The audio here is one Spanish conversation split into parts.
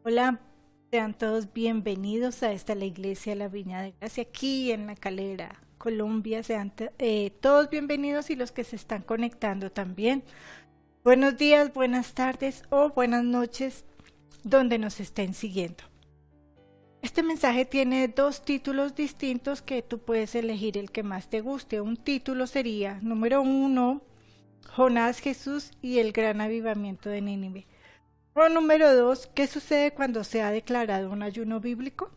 Hola, sean todos bienvenidos a esta la Iglesia de la Viña de Gracia aquí en La Calera, Colombia. Sean todos bienvenidos y los que se están conectando también. Buenos días, buenas tardes o buenas noches donde nos estén siguiendo. Este mensaje tiene dos títulos distintos que tú puedes elegir el que más te guste. Un título sería, número 1, Jonás, Jesús y el gran avivamiento de Nínive. O número 2, ¿qué sucede cuando se ha declarado un ayuno bíblico?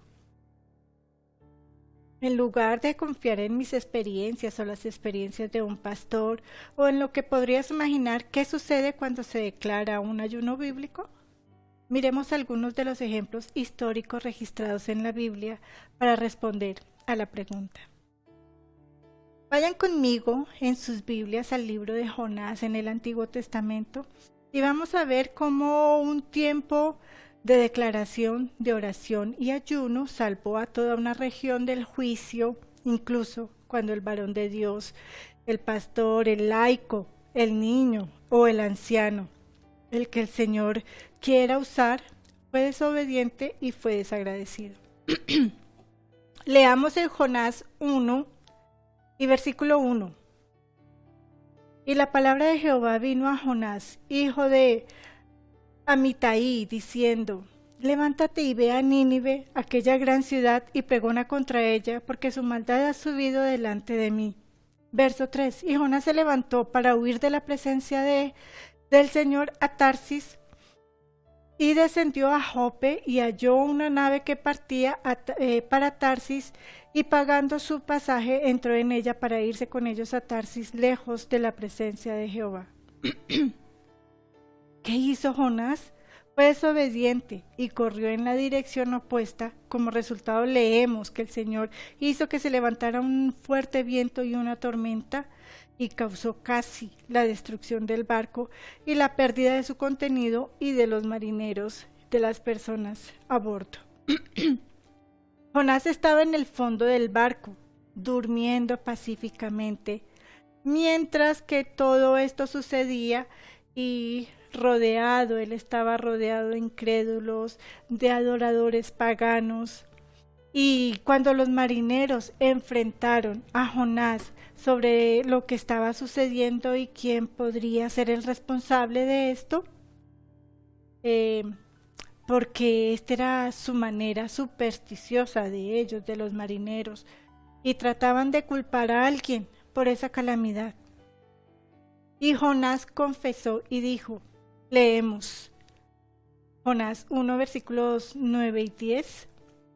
En lugar de confiar en mis experiencias o las experiencias de un pastor, o en lo que podrías imaginar, ¿qué sucede cuando se declara un ayuno bíblico? Miremos algunos de los ejemplos históricos registrados en la Biblia para responder a la pregunta. Vayan conmigo en sus Biblias al libro de Jonás en el Antiguo Testamento y vamos a ver cómo un tiempo de declaración, de oración y ayuno salvó a toda una región del juicio, incluso cuando el varón de Dios, el pastor, el laico, el niño o el anciano, el que el Señor quiera usar, fue desobediente y fue desagradecido. Leamos en Jonás 1 y versículo 1. Y la palabra de Jehová vino a Jonás, hijo de Amitai, diciendo: Levántate y ve a Nínive, aquella gran ciudad, y pregona contra ella, porque su maldad ha subido delante de mí. Verso 3. Y Jonás se levantó para huir de la presencia del Señor a Tarsis, y descendió a Jope, y halló una nave que partía para Tarsis, y pagando su pasaje entró en ella para irse con ellos a Tarsis, lejos de la presencia de Jehová. ¿Qué hizo Jonás? Fue desobediente y corrió en la dirección opuesta. Como resultado leemos que el Señor hizo que se levantara un fuerte viento y una tormenta y causó casi la destrucción del barco y la pérdida de su contenido y de los marineros, de las personas a bordo. Jonás estaba en el fondo del barco, durmiendo pacíficamente, mientras que todo esto sucedía y él estaba rodeado de incrédulos, de adoradores paganos. Y cuando los marineros enfrentaron a Jonás sobre lo que estaba sucediendo y quién podría ser el responsable de esto, porque esta era su manera supersticiosa de ellos, de los marineros, y trataban de culpar a alguien por esa calamidad. Y Jonás confesó y dijo, leemos Jonás 1 versículos 9 y 10,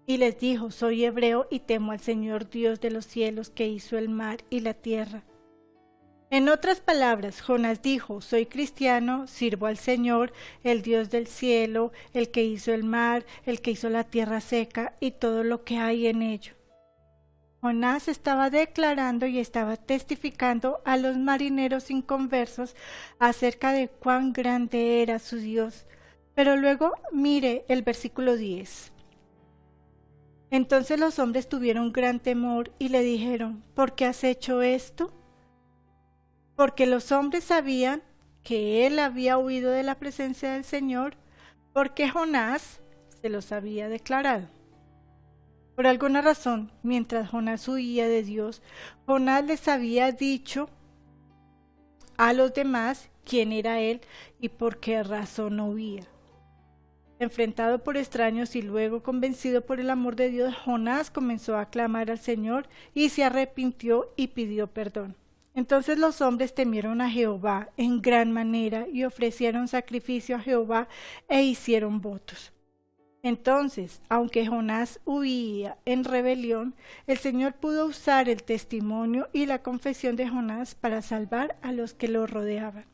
y les dijo, soy hebreo y temo al Señor Dios de los cielos que hizo el mar y la tierra. En otras palabras, Jonás dijo, soy cristiano, sirvo al Señor, el Dios del cielo, el que hizo el mar, el que hizo la tierra seca y todo lo que hay en ello. Jonás estaba declarando y estaba testificando a los marineros inconversos acerca de cuán grande era su Dios. Pero luego mire el versículo 10. Entonces los hombres tuvieron gran temor y le dijeron, ¿por qué has hecho esto? Porque los hombres sabían que él había huido de la presencia del Señor, porque Jonás se los había declarado. Por alguna razón, mientras Jonás huía de Dios, Jonás les había dicho a los demás quién era él y por qué razón huía. Enfrentado por extraños y luego convencido por el amor de Dios, Jonás comenzó a clamar al Señor y se arrepintió y pidió perdón. Entonces los hombres temieron a Jehová en gran manera y ofrecieron sacrificio a Jehová e hicieron votos. Entonces, aunque Jonás huía en rebelión, el Señor pudo usar el testimonio y la confesión de Jonás para salvar a los que lo rodeaban.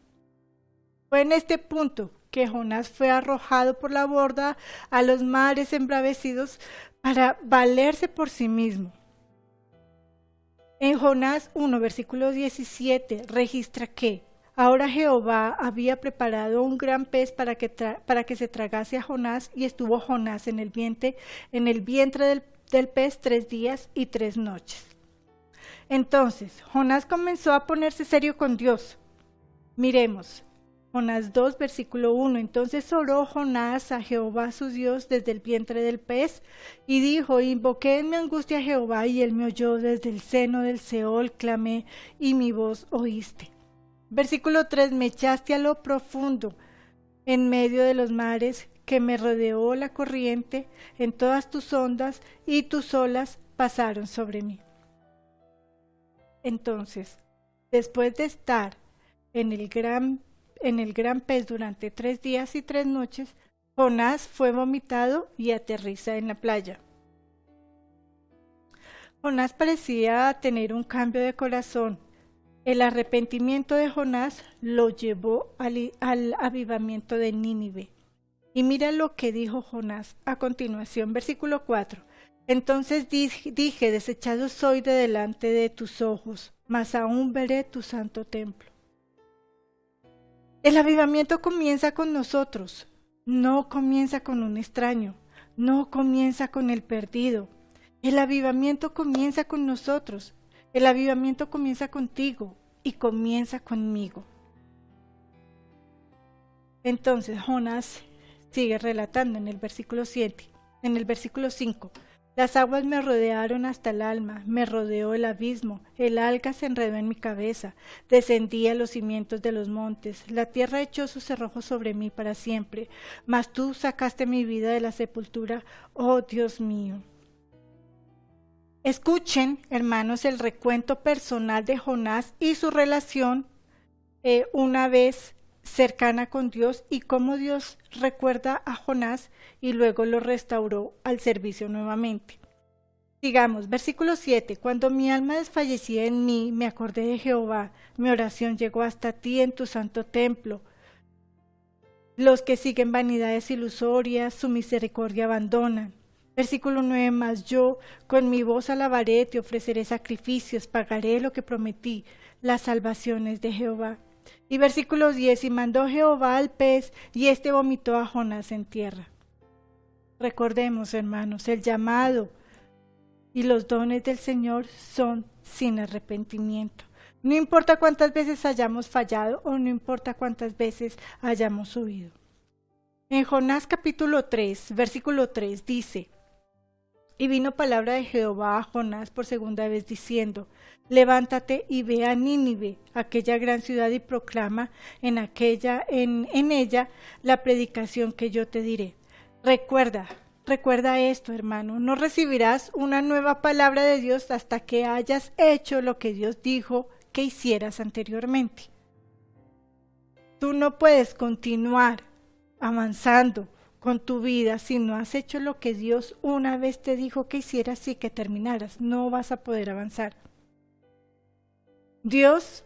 Fue en este punto que Jonás fue arrojado por la borda a los mares embravecidos para valerse por sí mismo. En Jonás 1, versículo 17, registra que ahora Jehová había preparado un gran pez para que se tragase a Jonás, y estuvo Jonás en el vientre del pez 3 días y 3 noches. Entonces, Jonás comenzó a ponerse serio con Dios. Miremos, Jonás 2, versículo 1. Entonces oró Jonás a Jehová su Dios desde el vientre del pez y dijo: invoqué en mi angustia a Jehová y él me oyó desde el seno del Seol, clamé y mi voz oíste. Versículo 3. Me echaste a lo profundo, en medio de los mares, que me rodeó la corriente, en todas tus ondas y tus olas pasaron sobre mí. Entonces, después de estar en el gran pez durante 3 días y 3 noches, Jonás fue vomitado y aterriza en la playa. Jonás parecía tener un cambio de corazón. El arrepentimiento de Jonás lo llevó al avivamiento de Nínive. Y mira lo que dijo Jonás a continuación, versículo 4. Entonces dije: desechado soy de delante de tus ojos, mas aún veré tu santo templo. El avivamiento comienza con nosotros, no comienza con un extraño, no comienza con el perdido. El avivamiento comienza con nosotros, el avivamiento comienza contigo y comienza conmigo. Entonces Jonás sigue relatando en el versículo 7, en el versículo 5. Las aguas me rodearon hasta el alma, me rodeó el abismo, el alga se enredó en mi cabeza, descendí a los cimientos de los montes, la tierra echó sus cerrojos sobre mí para siempre, mas tú sacaste mi vida de la sepultura, oh Dios mío. Escuchen, hermanos, el recuento personal de Jonás y su relación una vez cercana con Dios y cómo Dios recuerda a Jonás y luego lo restauró al servicio nuevamente. Sigamos, versículo 7. Cuando mi alma desfallecía en mí, me acordé de Jehová, mi oración llegó hasta ti en tu santo templo. Los que siguen vanidades ilusorias, su misericordia abandonan. Versículo 9, mas yo con mi voz alabaré, te ofreceré sacrificios, pagaré lo que prometí, las salvaciones de Jehová. Y versículo 10, y mandó Jehová al pez, y éste vomitó a Jonás en tierra. Recordemos, hermanos, el llamado y los dones del Señor son sin arrepentimiento. No importa cuántas veces hayamos fallado o no importa cuántas veces hayamos huido. En Jonás capítulo 3, versículo 3 dice: y vino palabra de Jehová a Jonás por segunda vez diciendo: levántate y ve a Nínive, aquella gran ciudad, y proclama en ella la predicación que yo te diré. Recuerda esto, hermano, no recibirás una nueva palabra de Dios hasta que hayas hecho lo que Dios dijo que hicieras anteriormente. Tú no puedes continuar avanzando con tu vida si no has hecho lo que Dios una vez te dijo que hicieras y que terminaras. No vas a poder avanzar. Dios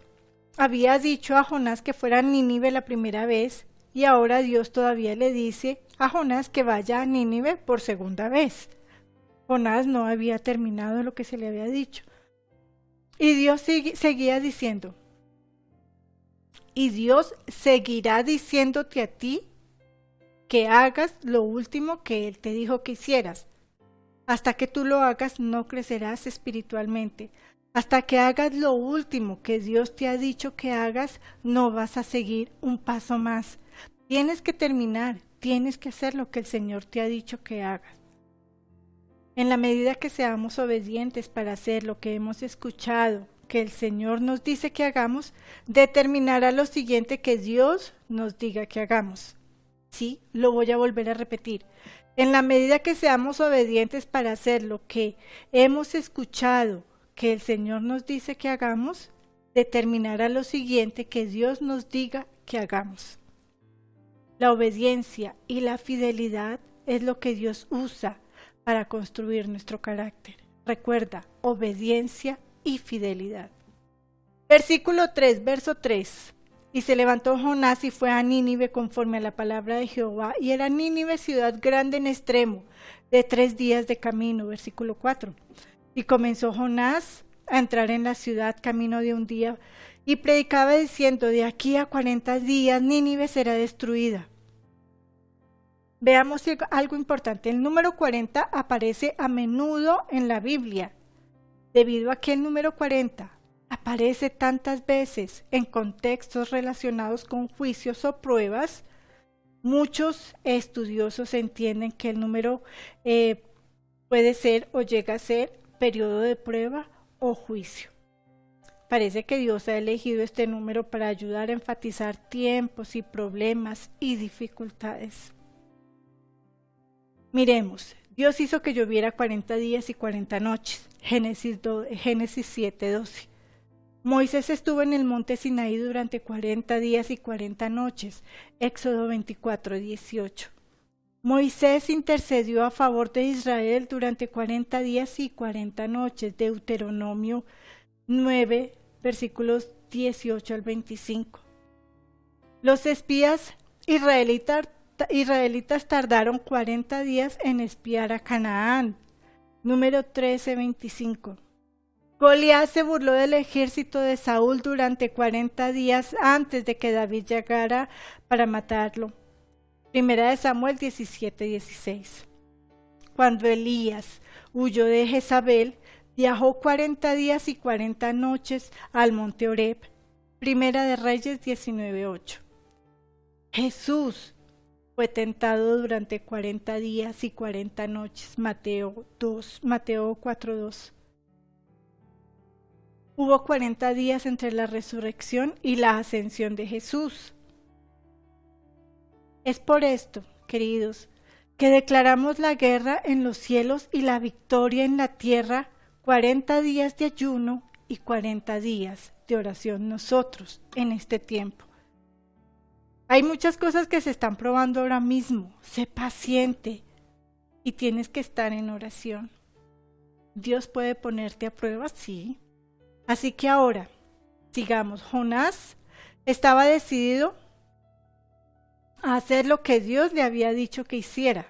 había dicho a Jonás que fuera a Nínive la primera vez y ahora Dios todavía le dice a Jonás que vaya a Nínive por segunda vez. Jonás no había terminado lo que se le había dicho. Y Dios seguía diciendo: y Dios seguirá diciéndote a ti que hagas lo último que Él te dijo que hicieras. Hasta que tú lo hagas, no crecerás espiritualmente. Hasta que hagas lo último que Dios te ha dicho que hagas, no vas a seguir un paso más. Tienes que terminar, tienes que hacer lo que el Señor te ha dicho que hagas. En la medida que seamos obedientes para hacer lo que hemos escuchado, que el Señor nos dice que hagamos, determinará lo siguiente que Dios nos diga que hagamos. Sí, lo voy a volver a repetir. En la medida que seamos obedientes para hacer lo que hemos escuchado que el Señor nos dice que hagamos, determinará lo siguiente que Dios nos diga que hagamos. La obediencia y la fidelidad es lo que Dios usa para construir nuestro carácter. Recuerda, obediencia y fidelidad. Versículo 3, verso 3. Y se levantó Jonás y fue a Nínive conforme a la palabra de Jehová, y era Nínive ciudad grande en extremo, de 3 días de camino. Versículo 4. Y comenzó Jonás a entrar en la ciudad camino de un día, y predicaba diciendo: de aquí a 40 días Nínive será destruida. Veamos algo importante. El número 40 aparece a menudo en la Biblia. ¿Debido a qué el número 40? aparece tantas veces en contextos relacionados con juicios o pruebas, muchos estudiosos entienden que el número puede ser o llega a ser periodo de prueba o juicio. Parece que Dios ha elegido este número para ayudar a enfatizar tiempos y problemas y dificultades. Miremos, Dios hizo que lloviera 40 días y 40 noches, Génesis 7:12. Moisés estuvo en el monte Sinaí durante 40 días y 40 noches, Éxodo 24:18. Moisés intercedió a favor de Israel durante 40 días y 40 noches, Deuteronomio 9, versículos 18 al 25. Los espías israelitas tardaron 40 días en espiar a Canaán, número 13:25. Goliat se burló del ejército de Saúl durante 40 días antes de que David llegara para matarlo. Primera de Samuel 17:16. Cuando Elías huyó de Jezabel, viajó 40 días y 40 noches al monte Horeb. Primera de Reyes 19:8. Jesús fue tentado durante 40 días y 40 noches. Mateo 4:2. Hubo 40 días entre la resurrección y la ascensión de Jesús. Es por esto, queridos, que declaramos la guerra en los cielos y la victoria en la tierra, 40 días de ayuno y 40 días de oración nosotros en este tiempo. Hay muchas cosas que se están probando ahora mismo. Sé paciente y tienes que estar en oración. ¿Dios puede ponerte a prueba? Sí. Así que ahora, sigamos. Jonás estaba decidido a hacer lo que Dios le había dicho que hiciera.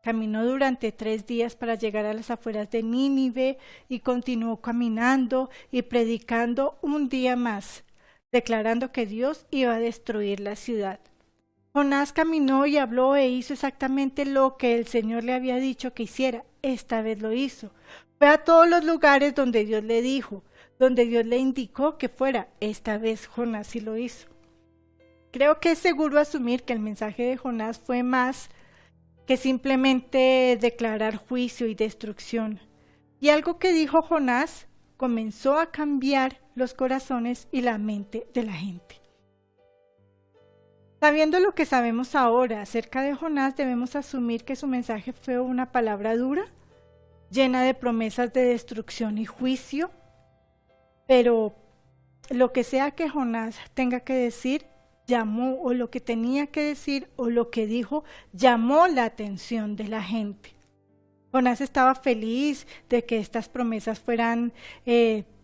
Caminó durante 3 días para llegar a las afueras de Nínive y continuó caminando y predicando un día más, declarando que Dios iba a destruir la ciudad. Jonás caminó y habló e hizo exactamente lo que el Señor le había dicho que hiciera. Esta vez lo hizo. Fue a todos los lugares donde Dios le dijo, donde Dios le indicó que fuera. Esta vez Jonás sí lo hizo. Creo que es seguro asumir que el mensaje de Jonás fue más que simplemente declarar juicio y destrucción. Y algo que dijo Jonás comenzó a cambiar los corazones y la mente de la gente. Sabiendo lo que sabemos ahora acerca de Jonás, debemos asumir que su mensaje fue una palabra dura, llena de promesas de destrucción y juicio, pero lo que sea que Jonás tenga que decir, llamó, o lo que tenía que decir, o lo que dijo, llamó la atención de la gente. Jonás estaba feliz de que estas promesas fueran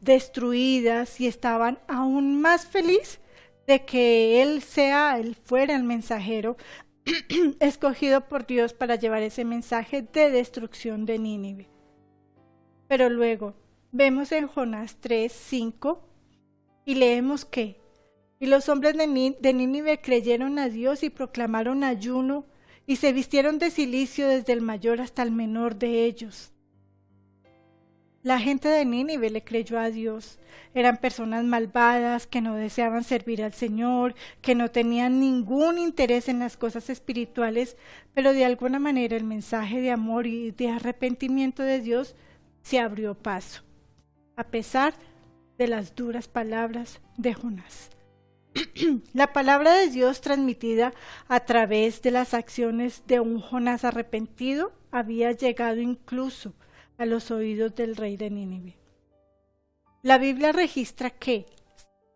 destruidas y estaban aún más feliz de que él fuera el mensajero escogido por Dios para llevar ese mensaje de destrucción de Nínive. Pero luego vemos en Jonás 3:5 y leemos que y los hombres de Nínive creyeron a Dios y proclamaron ayuno y se vistieron de cilicio desde el mayor hasta el menor de ellos. La gente de Nínive le creyó a Dios. Eran personas malvadas que no deseaban servir al Señor, que no tenían ningún interés en las cosas espirituales, pero de alguna manera el mensaje de amor y de arrepentimiento de Dios se abrió paso, a pesar de las duras palabras de Jonás. La palabra de Dios transmitida a través de las acciones de un Jonás arrepentido había llegado incluso a los oídos del rey de Nínive. La Biblia registra que,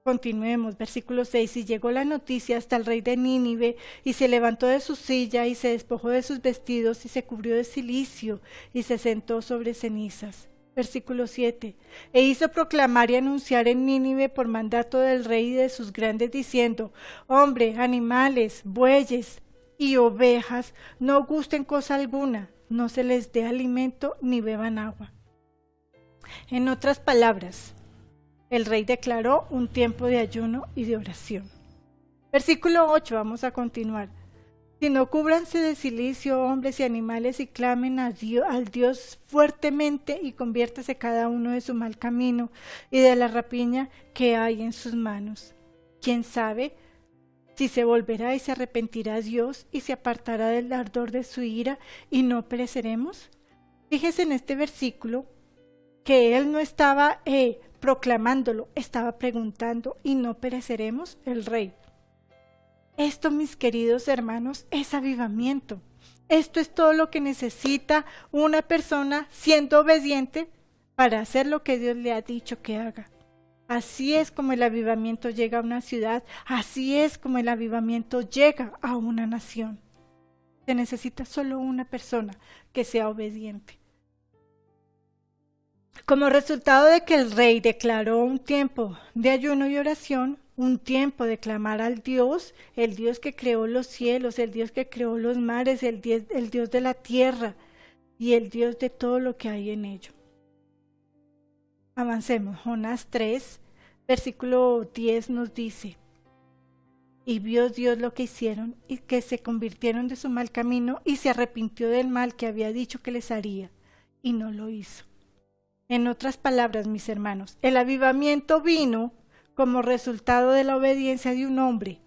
continuemos, versículo 6, y llegó la noticia hasta el rey de Nínive, y se levantó de su silla, y se despojó de sus vestidos, y se cubrió de cilicio, y se sentó sobre cenizas. Versículo 7, e hizo proclamar y anunciar en Nínive por mandato del rey y de sus grandes, diciendo, hombre, animales, bueyes y ovejas, no gusten cosa alguna, no se les dé alimento ni beban agua. En otras palabras, el rey declaró un tiempo de ayuno y de oración. Versículo 8, vamos a continuar. sino cúbranse de cilicio hombres y animales y clamen a al Dios fuertemente y conviértase cada uno de su mal camino y de la rapiña que hay en sus manos. ¿Quién sabe si se volverá y se arrepentirá Dios y se apartará del ardor de su ira y no pereceremos? Fíjese en este versículo que él no estaba proclamándolo, estaba preguntando, ¿y no pereceremos? El rey. Esto, mis queridos hermanos, es avivamiento. Esto es todo lo que necesita una persona siendo obediente para hacer lo que Dios le ha dicho que haga. Así es como el avivamiento llega a una ciudad, así es como el avivamiento llega a una nación. Se necesita solo una persona que sea obediente. Como resultado de que el rey declaró un tiempo de ayuno y oración, un tiempo de clamar al Dios, el Dios que creó los cielos, el Dios que creó los mares, el Dios de la tierra y el Dios de todo lo que hay en ello. Avancemos. Jonás 3, versículo 10 nos dice: y vio Dios lo que hicieron y que se convirtieron de su mal camino y se arrepintió del mal que había dicho que les haría y no lo hizo. En otras palabras, mis hermanos, el avivamiento vino como resultado de la obediencia de un hombre.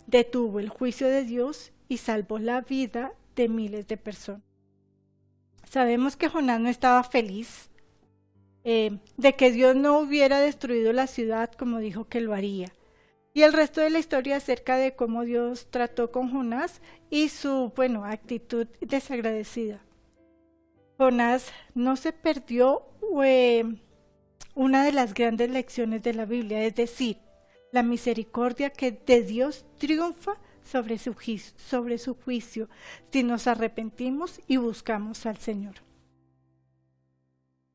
Detuvo el juicio de Dios y salvó la vida de miles de personas. Sabemos que Jonás no estaba feliz de que Dios no hubiera destruido la ciudad como dijo que lo haría. Y el resto de la historia acerca de cómo Dios trató con Jonás y su, actitud desagradecida. Jonás no se perdió una de las grandes lecciones de la Biblia, es decir, la misericordia que de Dios triunfa sobre su juicio si nos arrepentimos y buscamos al Señor.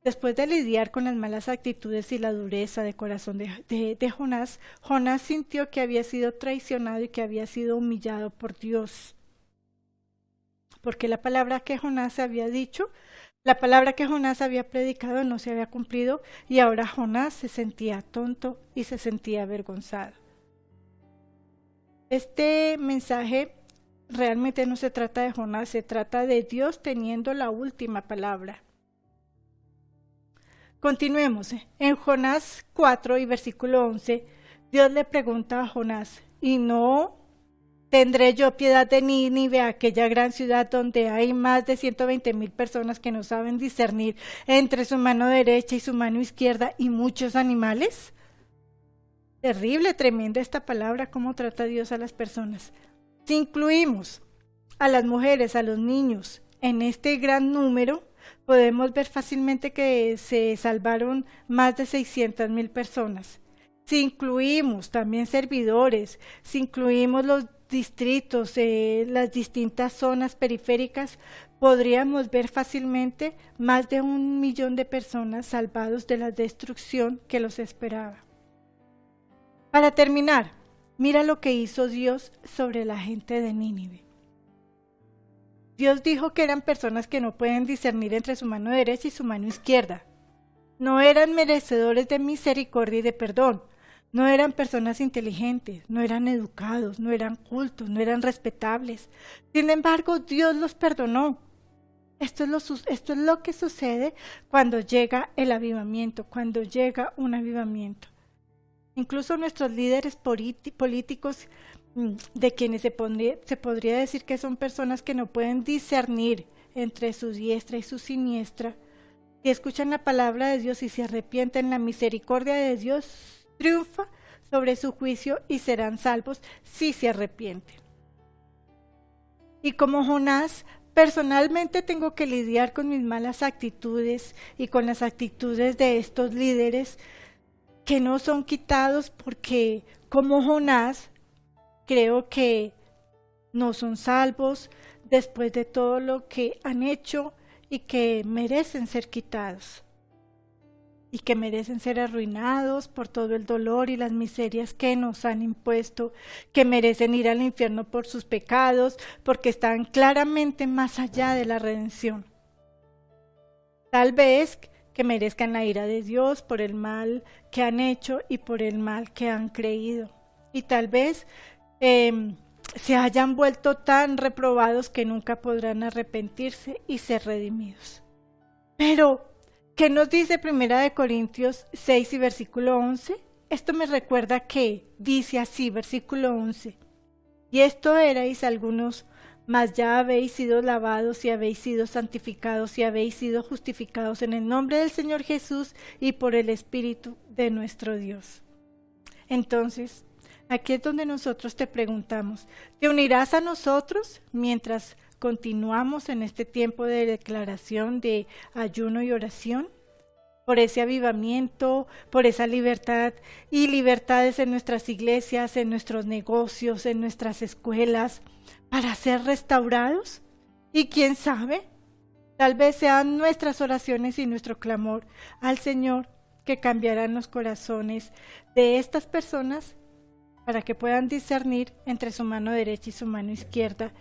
Después de lidiar con las malas actitudes y la dureza de corazón de Jonás, Jonás sintió que había sido traicionado y que había sido humillado por Dios. Porque la palabra que Jonás había dicho, la palabra que Jonás había predicado no se había cumplido y ahora Jonás se sentía tonto y se sentía avergonzado. Este mensaje realmente no se trata de Jonás, se trata de Dios teniendo la última palabra. Continuemos. En Jonás 4 y versículo 11, Dios le pregunta a Jonás: ¿y no tendré yo piedad de Nínive, aquella gran ciudad donde hay más de 120,000 personas que no saben discernir entre su mano derecha y su mano izquierda y muchos animales? Terrible, tremenda esta palabra, cómo trata Dios a las personas. Si incluimos a las mujeres, a los niños, en este gran número, podemos ver fácilmente que se salvaron más de 600,000 personas. Si incluimos también servidores, si incluimos los distritos, las distintas zonas periféricas, podríamos ver fácilmente más de 1,000,000 de personas salvados de la destrucción que los esperaba. Para terminar, mira lo que hizo Dios sobre la gente de Nínive. Dios dijo que eran personas que no pueden discernir entre su mano derecha y su mano izquierda. No eran merecedores de misericordia y de perdón. No eran personas inteligentes, no eran educados, no eran cultos, no eran respetables. Sin embargo, Dios los perdonó. Esto es lo que sucede cuando llega el avivamiento, cuando llega un avivamiento. Incluso nuestros líderes políticos, de quienes se podría decir que son personas que no pueden discernir entre su diestra y su siniestra, si escuchan la palabra de Dios y se arrepienten, la misericordia de Dios triunfa sobre su juicio y serán salvos si se arrepienten. Y como Jonás, personalmente tengo que lidiar con mis malas actitudes y con las actitudes de estos líderes que no son quitados porque, como Jonás, creo que no son salvos después de todo lo que han hecho y que merecen ser quitados y que merecen ser arruinados por todo el dolor y las miserias que nos han impuesto, que merecen ir al infierno por sus pecados, porque están claramente más allá de la redención. Tal vez que merezcan la ira de Dios por el mal que han hecho y por el mal que han creído. Y tal vez se hayan vuelto tan reprobados que nunca podrán arrepentirse y ser redimidos. Pero, ¿qué nos dice 1 Corintios 6 y versículo 11? Esto me recuerda que dice así, versículo 11. Y esto erais algunos, mas ya habéis sido lavados y habéis sido santificados y habéis sido justificados en el nombre del Señor Jesús y por el Espíritu de nuestro Dios. Entonces, aquí es donde nosotros te preguntamos, ¿te unirás a nosotros mientras continuamos en este tiempo de declaración, de ayuno y oración? Por ese avivamiento, por esa libertad y libertades en nuestras iglesias, en nuestros negocios, en nuestras escuelas, para ser restaurados. Y quién sabe, tal vez sean nuestras oraciones y nuestro clamor al Señor que cambiarán los corazones de estas personas para que puedan discernir entre su mano derecha y su mano izquierda.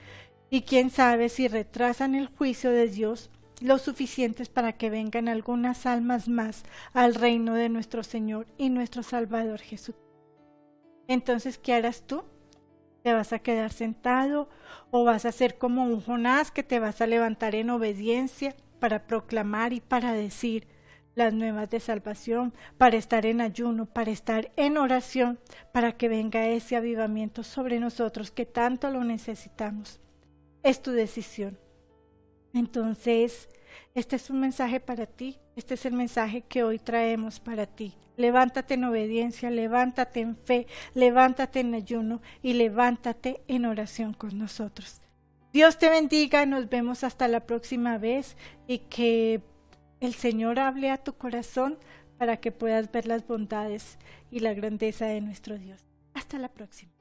Y quién sabe si retrasan el juicio de Dios lo suficientes para que vengan algunas almas más al reino de nuestro Señor y nuestro Salvador Jesús. Entonces, ¿qué harás tú? ¿Te vas a quedar sentado o vas a ser como un Jonás que te vas a levantar en obediencia para proclamar y para decir las nuevas de salvación, para estar en ayuno, para estar en oración, para que venga ese avivamiento sobre nosotros que tanto lo necesitamos? Es tu decisión. Entonces, este es un mensaje para ti, este es el mensaje que hoy traemos para ti. Levántate en obediencia, levántate en fe, levántate en ayuno y levántate en oración con nosotros. Dios te bendiga, nos vemos hasta la próxima vez y que el Señor hable a tu corazón para que puedas ver las bondades y la grandeza de nuestro Dios. Hasta la próxima.